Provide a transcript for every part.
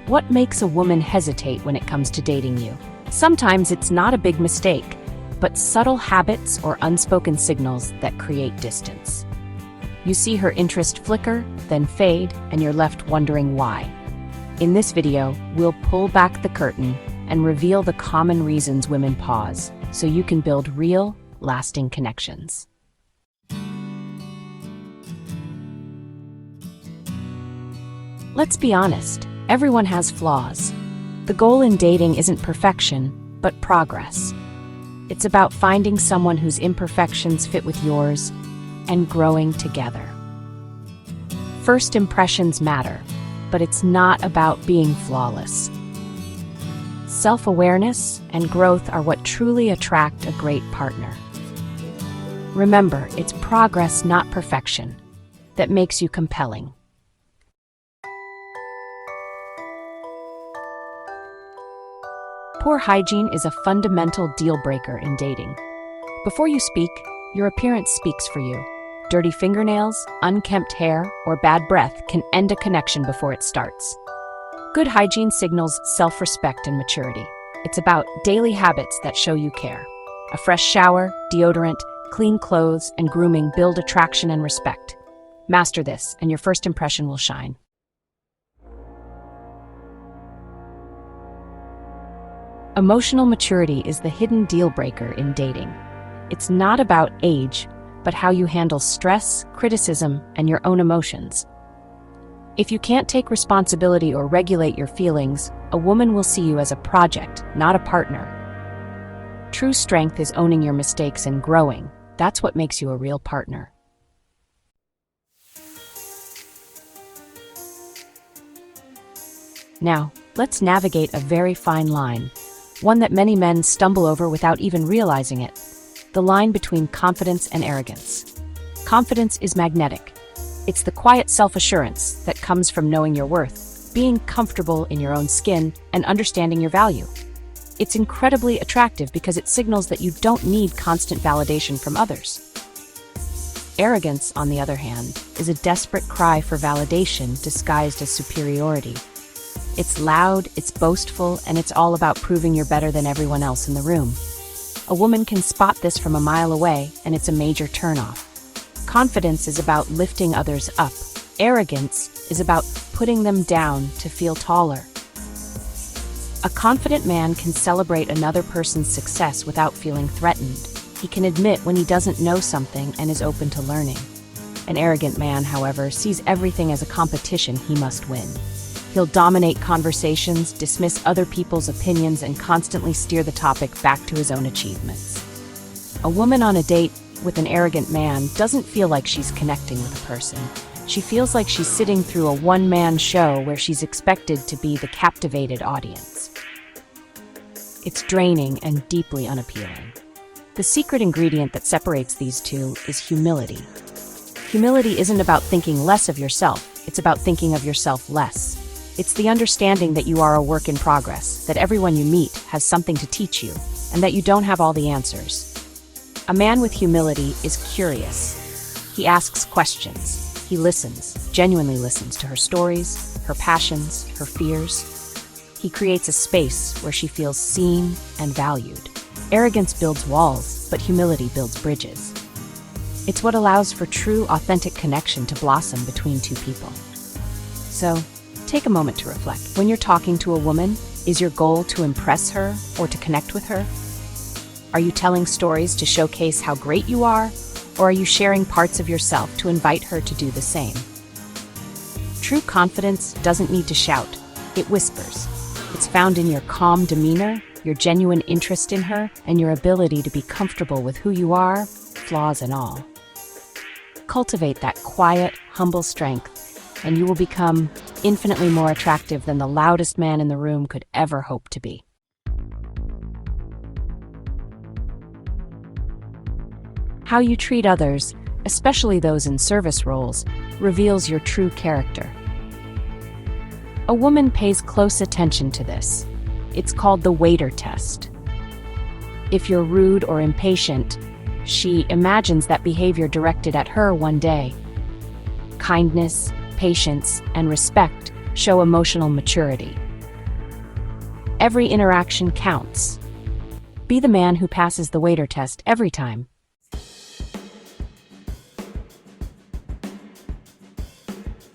What makes a woman hesitate when it comes to dating you? Sometimes it's not a big mistake, but subtle habits or unspoken signals that create distance. You see her interest flicker, then fade, and you're left wondering why. In this video, we'll pull back the curtain and reveal the common reasons women pause, so you can build real, lasting connections. Let's be honest, everyone has flaws. The goal in dating isn't perfection, but progress. It's about finding someone whose imperfections fit with yours and growing together. First impressions matter, but it's not about being flawless. Self-awareness and growth are what truly attract a great partner. Remember, it's progress, not perfection, that makes you compelling. Poor hygiene is a fundamental deal breaker in dating. Before you speak, your appearance speaks for you. Dirty fingernails, unkempt hair, or bad breath can end a connection before it starts. Good hygiene signals self-respect and maturity. It's about daily habits that show you care. A fresh shower, deodorant, clean clothes, and grooming build attraction and respect. Master this, and your first impression will shine. Emotional maturity is the hidden deal breaker in dating. It's not about age, but how you handle stress, criticism, and your own emotions. If you can't take responsibility or regulate your feelings, a woman will see you as a project, not a partner. True strength is owning your mistakes and growing. That's what makes you a real partner. Now, let's navigate a very fine line, one that many men stumble over without even realizing it. The line between confidence and arrogance. Confidence is magnetic. It's the quiet self-assurance that comes from knowing your worth, being comfortable in your own skin, and understanding your value. It's incredibly attractive because it signals that you don't need constant validation from others. Arrogance, on the other hand, is a desperate cry for validation disguised as superiority. It's loud, it's boastful, and it's all about proving you're better than everyone else in the room. A woman can spot this from a mile away, and it's a major turnoff. Confidence is about lifting others up. Arrogance is about putting them down to feel taller. A confident man can celebrate another person's success without feeling threatened. He can admit when he doesn't know something and is open to learning. An arrogant man, however, sees everything as a competition he must win. He'll dominate conversations, dismiss other people's opinions, and constantly steer the topic back to his own achievements. A woman on a date with an arrogant man doesn't feel like she's connecting with a person. She feels like she's sitting through a one-man show where she's expected to be the captivated audience. It's draining and deeply unappealing. The secret ingredient that separates these two is humility. Humility isn't about thinking less of yourself, it's about thinking of yourself less. It's the understanding that you are a work in progress, that everyone you meet has something to teach you, and that you don't have all the answers. A man with humility is curious. He asks questions. He listens, genuinely listens to her stories, her passions, her fears. He creates a space where she feels seen and valued. Arrogance builds walls, but humility builds bridges. It's what allows for true, authentic connection to blossom between two people. So, take a moment to reflect. When you're talking to a woman, is your goal to impress her or to connect with her? Are you telling stories to showcase how great you are, or are you sharing parts of yourself to invite her to do the same? True confidence doesn't need to shout, it whispers. It's found in your calm demeanor, your genuine interest in her, and your ability to be comfortable with who you are, flaws and all. Cultivate that quiet, humble strength, and you will become infinitely more attractive than the loudest man in the room could ever hope to be. How you treat others, especially those in service roles, reveals your true character. A woman pays close attention to this. It's called the waiter test. If you're rude or impatient, she imagines that behavior directed at her one day. Kindness, patience, and respect show emotional maturity. Every interaction counts. Be the man who passes the waiter test every time.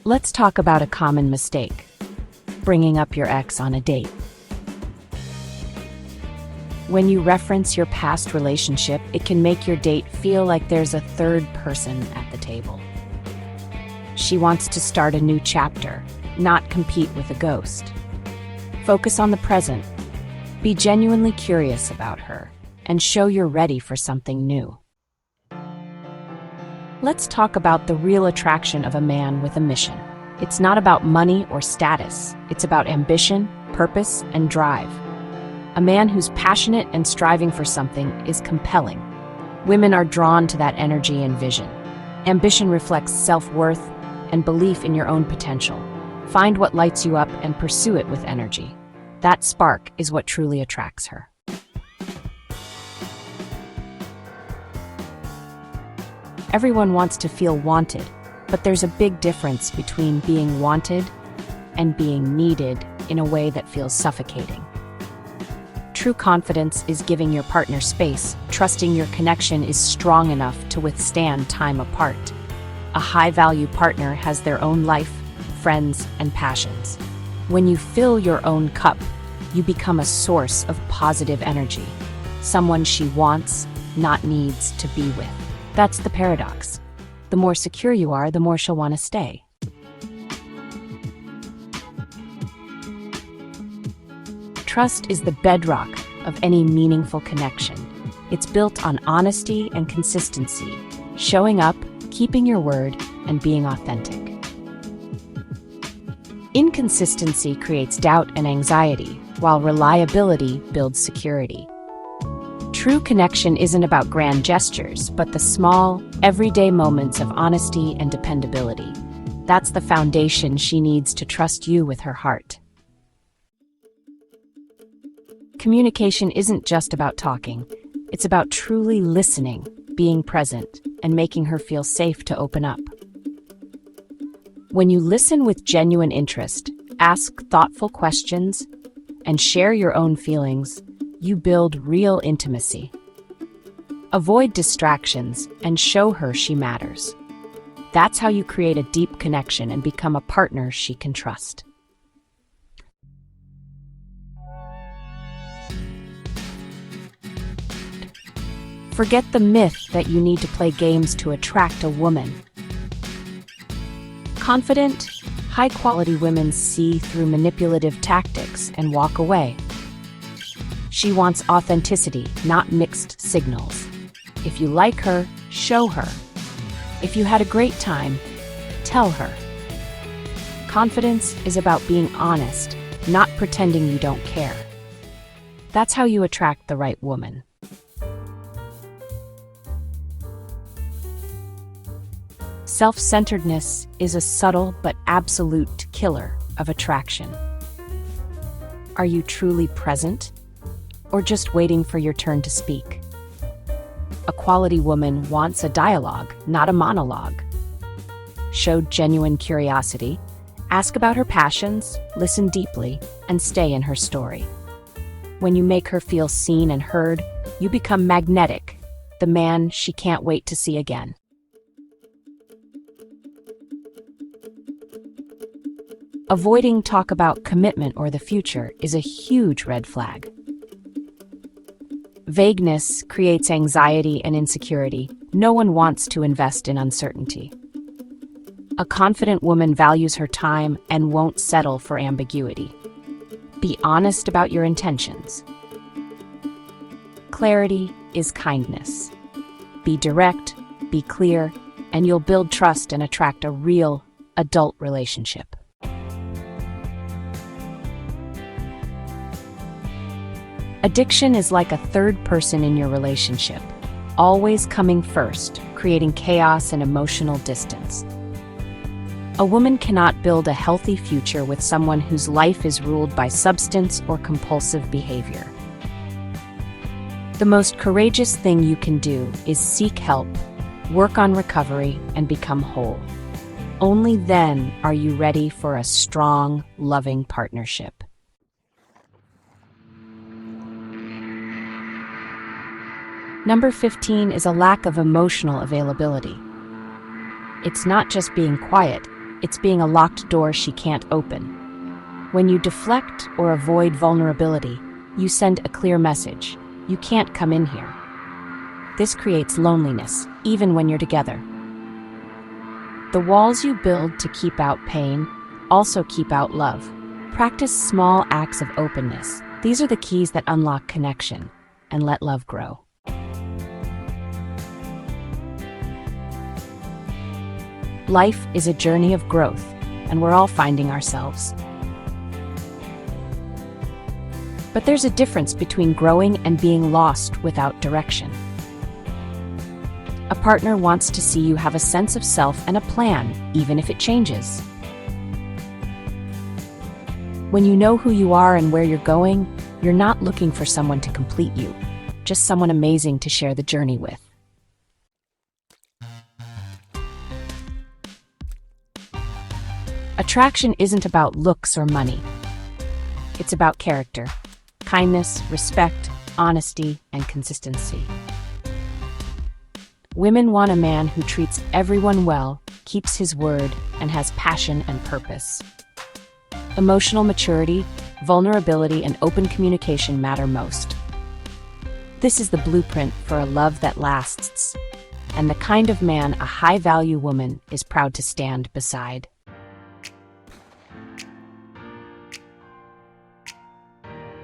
Let's talk about a common mistake: bringing up your ex on a date. When you reference your past relationship, it can make your date feel like there's a third person at the table. She wants to start a new chapter, not compete with a ghost. Focus on the present. Be genuinely curious about her, and show you're ready for something new. Let's talk about the real attraction of a man with a mission. It's not about money or status. It's about ambition, purpose, and drive. A man who's passionate and striving for something is compelling. Women are drawn to that energy and vision. Ambition reflects self-worth and belief in your own potential. Find what lights you up and pursue it with energy. That spark is what truly attracts her. Everyone wants to feel wanted, but there's a big difference between being wanted and being needed in a way that feels suffocating. True confidence is giving your partner space, trusting your connection is strong enough to withstand time apart. A high-value partner has their own life, friends, and passions. When you fill your own cup, you become a source of positive energy, someone she wants, not needs, to be with. That's the paradox. The more secure you are, the more she'll want to stay. Trust is the bedrock of any meaningful connection. It's built on honesty and consistency, showing up, keeping your word, and being authentic. Inconsistency creates doubt and anxiety, while reliability builds security. True connection isn't about grand gestures, but the small, everyday moments of honesty and dependability. That's the foundation she needs to trust you with her heart. Communication isn't just about talking. It's about truly listening, being present, and making her feel safe to open up. When you listen with genuine interest, ask thoughtful questions, and share your own feelings, you build real intimacy. Avoid distractions and show her she matters. That's how you create a deep connection and become a partner she can trust. Forget the myth that you need to play games to attract a woman. Confident, high-quality women see through manipulative tactics and walk away. She wants authenticity, not mixed signals. If you like her, show her. If you had a great time, tell her. Confidence is about being honest, not pretending you don't care. That's how you attract the right woman. Self-centeredness is a subtle but absolute killer of attraction. Are you truly present, or just waiting for your turn to speak? A quality woman wants a dialogue, not a monologue. Show genuine curiosity, ask about her passions, listen deeply, and stay in her story. When you make her feel seen and heard, you become magnetic, the man she can't wait to see again. Avoiding talk about commitment or the future is a huge red flag. Vagueness creates anxiety and insecurity. No one wants to invest in uncertainty. A confident woman values her time and won't settle for ambiguity. Be honest about your intentions. Clarity is kindness. Be direct, be clear, and you'll build trust and attract a real adult relationship. Addiction is like a third person in your relationship, always coming first, creating chaos and emotional distance. A woman cannot build a healthy future with someone whose life is ruled by substance or compulsive behavior. The most courageous thing you can do is seek help, work on recovery, and become whole. Only then are you ready for a strong, loving partnership. Number 15 is a lack of emotional availability. It's not just being quiet, it's being a locked door she can't open. When you deflect or avoid vulnerability, you send a clear message: you can't come in here. This creates loneliness, even when you're together. The walls you build to keep out pain also keep out love. Practice small acts of openness. These are the keys that unlock connection and let love grow. Life is a journey of growth, and we're all finding ourselves. But there's a difference between growing and being lost without direction. A partner wants to see you have a sense of self and a plan, even if it changes. When you know who you are and where you're going, you're not looking for someone to complete you, just someone amazing to share the journey with. Attraction isn't about looks or money. It's about character, kindness, respect, honesty, and consistency. Women want a man who treats everyone well, keeps his word, and has passion and purpose. Emotional maturity, vulnerability, and open communication matter most. This is the blueprint for a love that lasts, and the kind of man a high-value woman is proud to stand beside.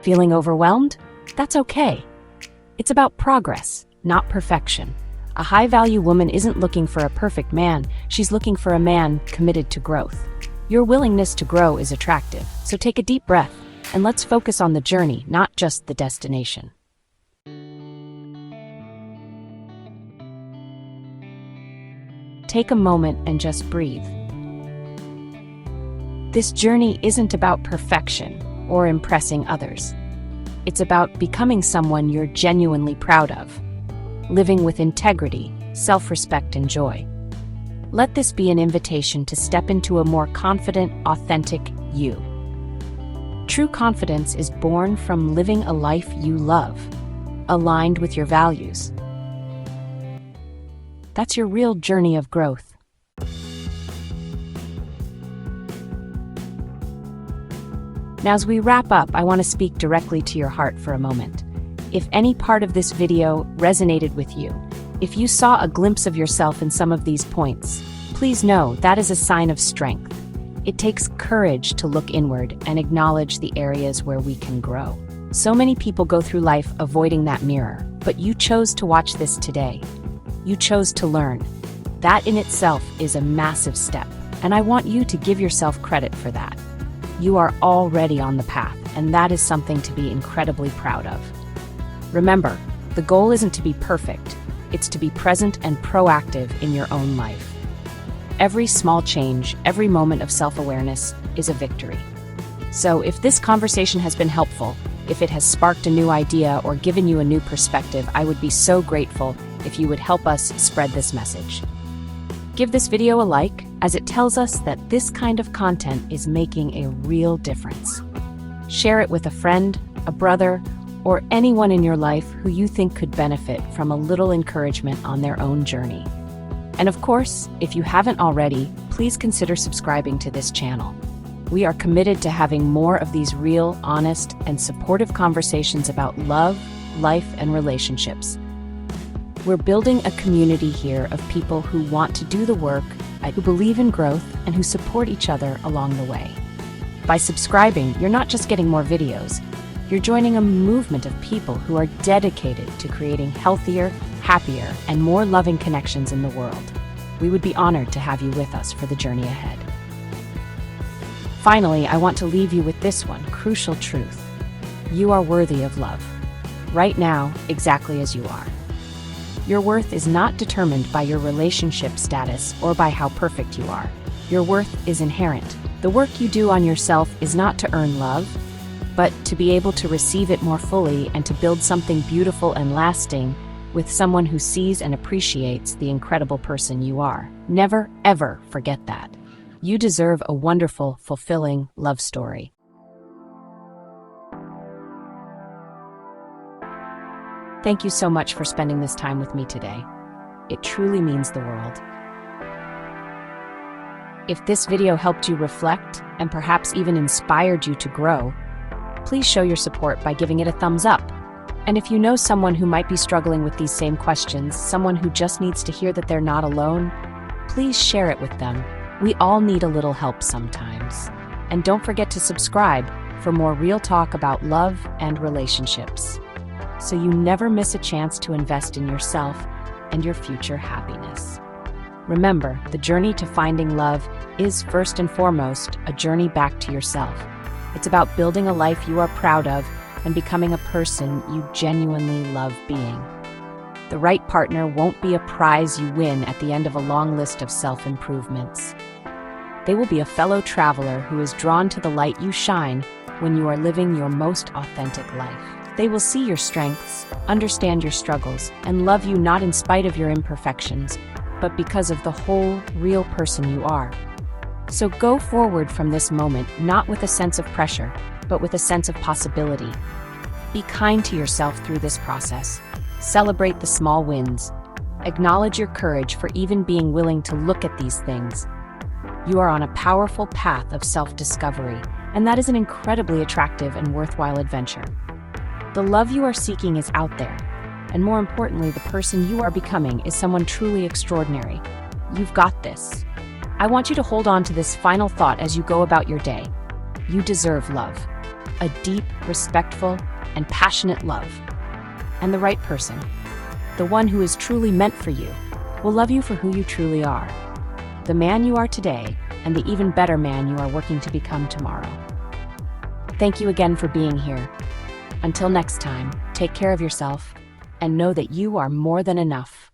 Feeling overwhelmed? That's okay. It's about progress, not perfection. A high-value woman isn't looking for a perfect man, she's looking for a man committed to growth. Your willingness to grow is attractive, so take a deep breath, and let's focus on the journey, not just the destination. Take a moment and just breathe. This journey isn't about perfection or impressing others. It's about becoming someone you're genuinely proud of, living with integrity, self-respect, and joy. Let this be an invitation to step into a more confident, authentic you. True confidence is born from living a life you love, aligned with your values. That's your real journey of growth. Now, as we wrap up, I want to speak directly to your heart for a moment. If any part of this video resonated with you, if you saw a glimpse of yourself in some of these points, please know that is a sign of strength. It takes courage to look inward and acknowledge the areas where we can grow. So many people go through life avoiding that mirror, but you chose to watch this today. You chose to learn. That in itself is a massive step, and I want you to give yourself credit for that. You are already on the path, and that is something to be incredibly proud of. Remember, the goal isn't to be perfect, it's to be present and proactive in your own life. Every small change, every moment of self-awareness is a victory. So if this conversation has been helpful, if it has sparked a new idea or given you a new perspective, I would be so grateful if you would help us spread this message. Give this video a like, as it tells us that this kind of content is making a real difference. Share it with a friend, a brother, or anyone in your life who you think could benefit from a little encouragement on their own journey. And of course, if you haven't already, please consider subscribing to this channel. We are committed to having more of these real, honest, and supportive conversations about love, life, and relationships. We're building a community here of people who want to do the work, who believe in growth, and who support each other along the way. By subscribing, you're not just getting more videos, you're joining a movement of people who are dedicated to creating healthier, happier, and more loving connections in the world. We would be honored to have you with us for the journey ahead. Finally, I want to leave you with this one crucial truth. You are worthy of love. Right now, exactly as you are. Your worth is not determined by your relationship status or by how perfect you are. Your worth is inherent. The work you do on yourself is not to earn love, but to be able to receive it more fully and to build something beautiful and lasting with someone who sees and appreciates the incredible person you are. Never, ever forget that. You deserve a wonderful, fulfilling love story. Thank you so much for spending this time with me today. It truly means the world. If this video helped you reflect and perhaps even inspired you to grow, please show your support by giving it a thumbs up. And if you know someone who might be struggling with these same questions, someone who just needs to hear that they're not alone, please share it with them. We all need a little help sometimes. And don't forget to subscribe for more real talk about love and relationships, so you never miss a chance to invest in yourself and your future happiness. Remember, the journey to finding love is first and foremost a journey back to yourself. It's about building a life you are proud of and becoming a person you genuinely love being. The right partner won't be a prize you win at the end of a long list of self-improvements. They will be a fellow traveler who is drawn to the light you shine when you are living your most authentic life. They will see your strengths, understand your struggles, and love you not in spite of your imperfections, but because of the whole, real person you are. So go forward from this moment not with a sense of pressure, but with a sense of possibility. Be kind to yourself through this process. Celebrate the small wins. Acknowledge your courage for even being willing to look at these things. You are on a powerful path of self-discovery, and that is an incredibly attractive and worthwhile adventure. The love you are seeking is out there, and more importantly, the person you are becoming is someone truly extraordinary. You've got this. I want you to hold on to this final thought as you go about your day. You deserve love. A deep, respectful, and passionate love. And the right person, the one who is truly meant for you, will love you for who you truly are. The man you are today, and the even better man you are working to become tomorrow. Thank you again for being here. Until next time, take care of yourself, and know that you are more than enough.